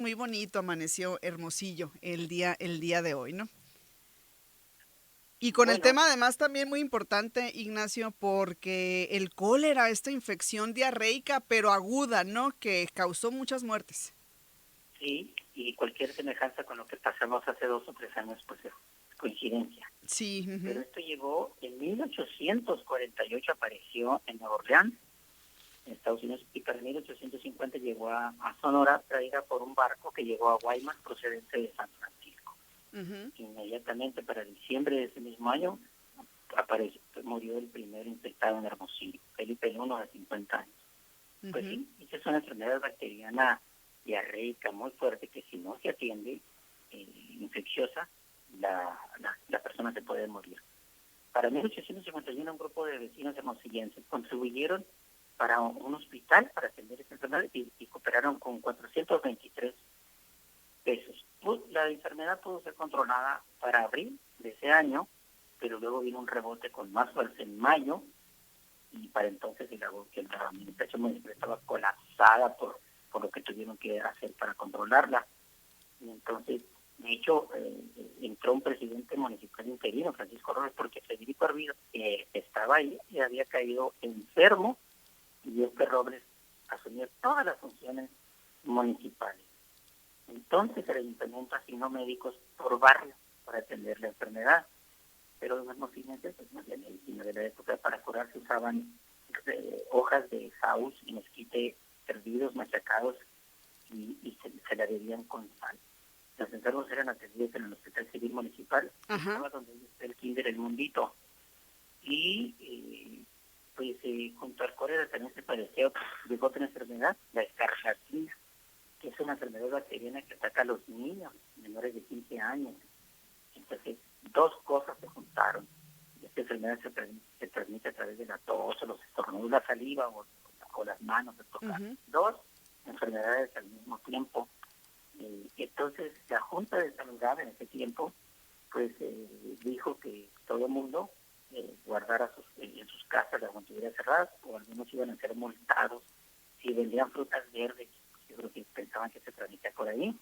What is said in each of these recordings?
Muy bonito amaneció Hermosillo el día de hoy, ¿no? Y con el Bueno, tema además también muy importante, Ignacio, porque el cólera, esta infección diarreica, pero aguda, ¿no? Que causó muchas muertes. sí, y cualquier semejanza con lo que pasamos hace 2 o 3 años, pues es coincidencia. Sí, Pero ujú, esto llegó en 1848, apareció en Nueva Orleans, en Estados Unidos, y para 1850 llegó a Sonora, traída por un barco que llegó a Guaymas procedente de San Francisco. ujú, Inmediatamente para diciembre de ese mismo año murió el primer infectado en Hermosillo, Felipe I, de 50 años. Pues ujú. sí, esa es una enfermedad bacteriana diarreica muy fuerte que si no se atiende, infecciosa, la persona se puede morir. Para 1851 un grupo de vecinos hermosillenses contribuyeron para un hospital para atender esta enfermedad y cooperaron con 423 pesos. La enfermedad pudo ser controlada para abril de ese año, pero luego vino un rebote con más fuerza en mayo y para entonces digamos que la administración municipal estaba colapsada por lo que tuvieron que hacer para controlarla. Y entonces, de hecho, entró un presidente municipal interino, Francisco Robles, porque Federico Arvido estaba ahí y había caído enfermo y Robles asumió todas las funciones municipales. Entonces el ayuntamiento asignó médicos por barrio para atender la enfermedad, pero los hermosillenses, pues no había medicina de la época, para curar se usaban hojas de saúz y mezquite hervidos, machacados y se la bebían con sal. Los enfermos eran atendidos en el Hospital Civil Municipal, que Ajá. estaba donde está el Kinder El Mundito. Y pues junto al cólera también se padeció de otra enfermedad, la escarlatina, que es una enfermedad bacteriana que ataca a los niños menores de 15 años. Entonces, dos cosas se juntaron. Esta enfermedad se transmite a través de la tos, o los estornudos, la saliva o las manos de tocar. Ujú. Dos enfermedades al mismo tiempo. Entonces, la Junta de Salubridad en ese tiempo, pues dijo que todo el mundo guardara en sus casas las mantuviera cerradas, o algunos iban a ser multados si vendían frutas verdes. Yo creo que pensaban que se transmitía por ahí,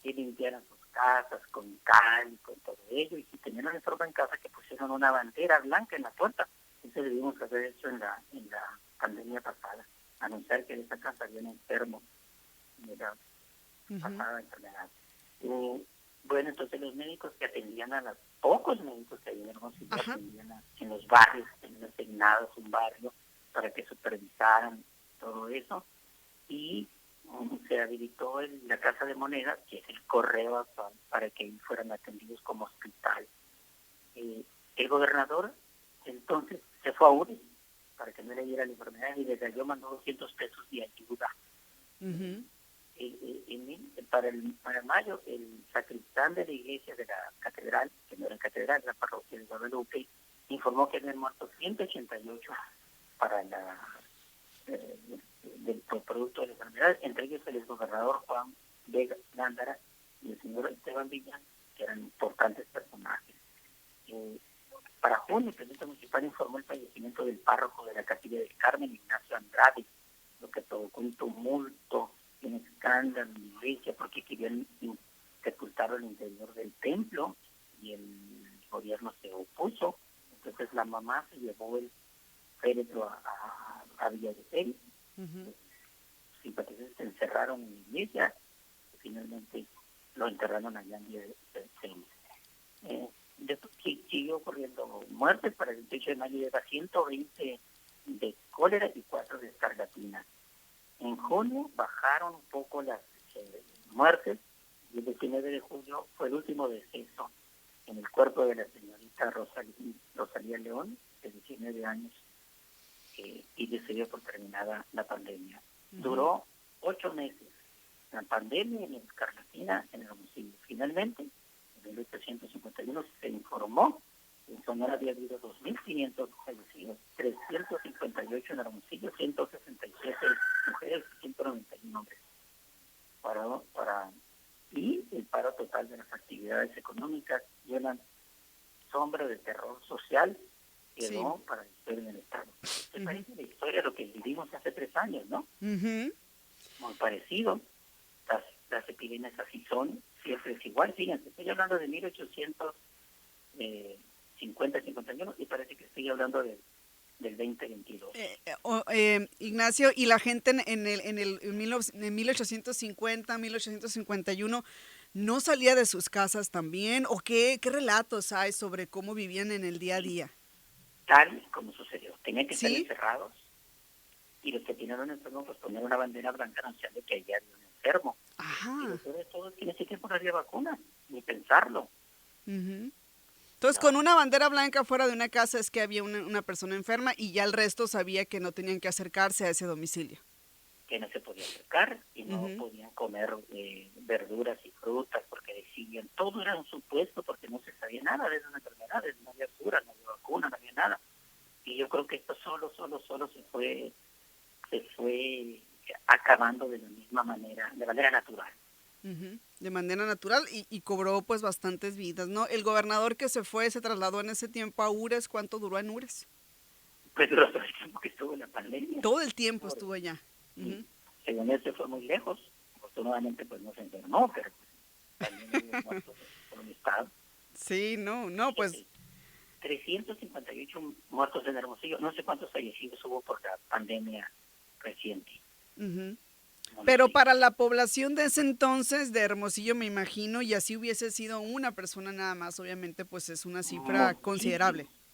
que limpiaran sus casas con cal y con todo ello, y si tenían una enferma en casa, que pusieron una bandera blanca en la puerta. Eso debimos haber hecho en la pandemia pasada, anunciar que en esta casa había un enfermo de la Ujú. pasada enfermedad. Bueno, entonces los médicos que atendían a los pocos médicos que había en Hermosillo Ajá. atendían en los barrios, tenían asignados un barrio para que supervisaran todo eso, y se habilitó la Casa de Moneda, que es el correo actual, para que ahí fueran atendidos como hospital. El gobernador entonces se fue a URI para que no le diera la enfermedad y desde allí mandó 200 pesos de ayuda. Ujú. Para mayo, el sacristán de la iglesia de la catedral, que no era catedral, la parroquia de Guadalupe, informó que habían muerto 188 para eh, del producto de la enfermedad, entre ellos el exgobernador Juan Vega Gándara y el señor Esteban Villa, que eran importantes personajes. Eh, para junio, el presidente municipal informó el fallecimiento del párroco de la Capilla del Carmen, Ignacio Andrade, lo que provocó un tumulto, un escándalo en la iglesia, porque querían sepultarlo al interior del templo y el gobierno se opuso. Entonces la mamá se llevó el féretro a Villa de Cel. Ujú. Los simpatizantes se encerraron en la iglesia y finalmente lo enterraron allá en Villa de Cel. Después siguió ocurriendo muertes. Para el 28 de mayo llega 120 de cólera y 4 de escarlatina. En junio bajaron un poco las muertes y el 19 de julio fue el último deceso en el cuerpo de la señorita Rosalía León, de 19 años, y decidió por terminada la pandemia. Ujú. Duró 8 meses la pandemia en Escarlatina, en el Hermosillo. Finalmente, en 1851 se informó que en Sonora había habido 2.500 fallecidos, 358 en Hermosillo, 167 mujeres y 191 hombres. Y el paro total de las actividades económicas y una sombra de terror social Sí. quedó para la historia del Estado. Se Ujú. parece a la historia de lo que vivimos hace 3 años, ¿no? Ujú. Muy parecido. las epidemias así son, siempre es igual. Fíjense, estoy hablando de 1850, 51 y parece que estoy hablando del 2022. Ignacio, y la gente en 1850, 1851, ¿no salía de sus casas también? ¿O qué relatos hay sobre cómo vivían en el día a día? Tal como sucedió. Tenían que estar ¿Sí? encerrados y los que tenían un enfermo pues poner una bandera blanca anunciando que allá había un enfermo. Y lo Ajá. peor de todo es que en ese tiempo no había vacunas, ni pensarlo. Ujú. Entonces, con No, una bandera blanca fuera de una casa es que había una persona enferma y ya el resto sabía que no tenían que acercarse a ese domicilio. que no se podía acercar y no Ujú. podían comer verduras y frutas porque decían, todo era un supuesto porque no se sabía nada de esas enfermedades, no había cura, no había vacuna, no había nada. Y yo creo que esto solo se fue acabando de la misma manera, de manera natural. Ujú. De manera natural y cobró pues bastantes vidas, ¿no? El gobernador que se fue se trasladó en ese tiempo a Ures. ¿Cuánto duró en Ures? Pues duró todo el tiempo que estuvo la pandemia. Todo el tiempo Ahora, estuvo allá. y Ujú. según él se fue muy lejos, afortunadamente pues no se enfermó, pero pues, también hubo muertos por un estado. Sí, no, pues. Fíjate, 358 muertos en Hermosillo, no sé cuántos fallecidos hubo por la pandemia reciente, Ujú. no lo Pero sé. para la población de ese entonces de Hermosillo, me imagino, y así hubiese sido una persona nada más, obviamente, pues es una cifra considerable. Muchísimos,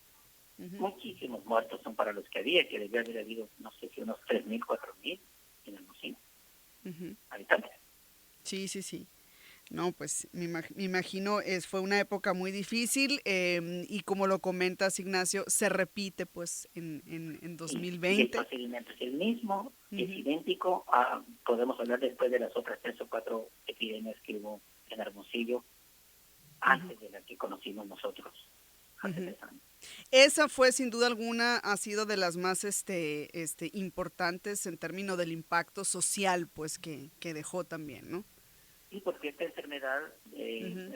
Ujú, muchísimos muertos son para los que había, que debió haber habido, no sé si unos 3.000, 4.000 en Hermosillo, ujú. habitantes. Sí. No, pues me imagino, fue una época muy difícil, y como lo comentas, Ignacio, se repite pues en Y el 2020. procedimiento es el mismo, es Ujú, idéntico, podemos hablar después de las otras 3 o 4 epidemias que hubo en Hermosillo, ujú, antes de la que conocimos nosotros hace ujú. 3 años. Esa fue sin duda alguna, ha sido de las más importantes en términos del impacto social pues que dejó también, ¿no? Sí, porque esta enfermedad Ujú.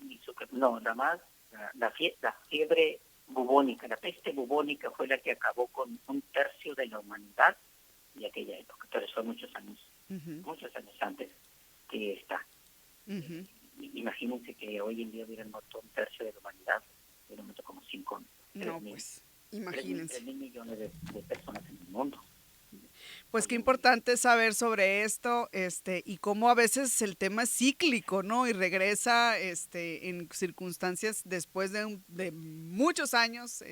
hizo que, no, nada más, la fiebre bubónica, la peste bubónica fue la que acabó con 1/3 de la humanidad de aquella época, pero eso fue Ujú, muchos años antes que esta. ujú. Imagínense que hoy en día hubieran muerto 1/3 de la humanidad, hubieran muerto como 5, tres No, mil, pues, 3 imagínense. mil millones de personas en el mundo Pues hoy qué en día. importante saber sobre esto, y cómo a veces el tema es cíclico, ¿no? Y regresa, en circunstancias después de muchos años,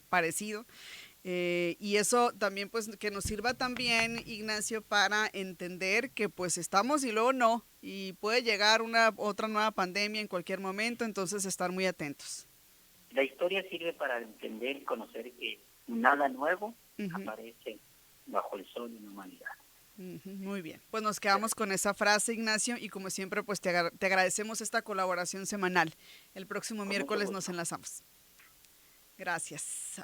parecido. Y eso también, pues, que nos sirva también, Ignacio, para entender que pues estamos y luego no, y puede llegar otra nueva pandemia en cualquier momento, entonces estar muy atentos. La historia sirve para entender y conocer que nada nuevo Ujú, aparece bajo el sol en la humanidad. ujú, muy bien. Pues nos quedamos con esa frase, Ignacio, y como siempre, pues te agradecemos esta colaboración semanal. El próximo Con mucho miércoles nos gusto. enlazamos. Gracias.